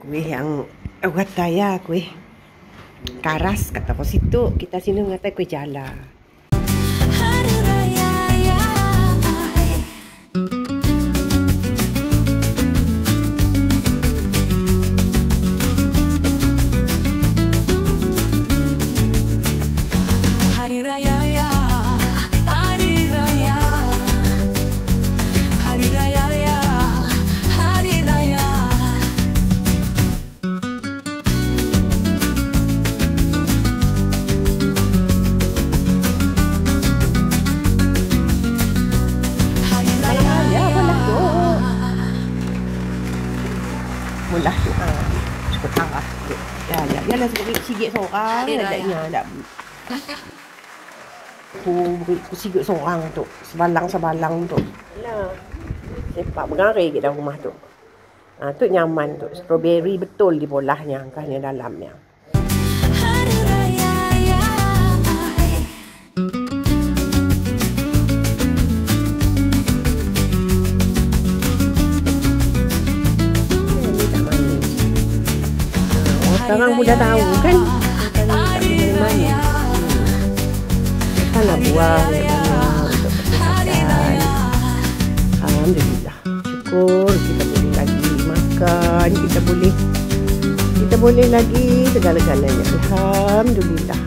Kuih yang kata ya, kuih karas kata ko situ. Kita sini ngata kuih jala. Hari Raya ya, Hari Raya ya, Hari Raya, Hari Raya ya, Hari Raya. Hari Raya Ya, ya, boleh tu. Mula tu. Cukup arah tu. Ya lah sikit seorang. Adanya tak. Aku sikit seorang tu. Sebalang tu. Lah. Sepak bergaris ke dalam rumah tu. Tu nyaman tu. Strawberry betul di bolahnya. Angkahnya dalamnya. Hari Raya ya. Ini tak manis. Sekarang mudah tahu kan. Tak manis. Takkanlah buang untuk kesihatan. Alhamdulillah. Syukur kita boleh lagi makan. Kita boleh lagi segala-galanya. Alhamdulillah.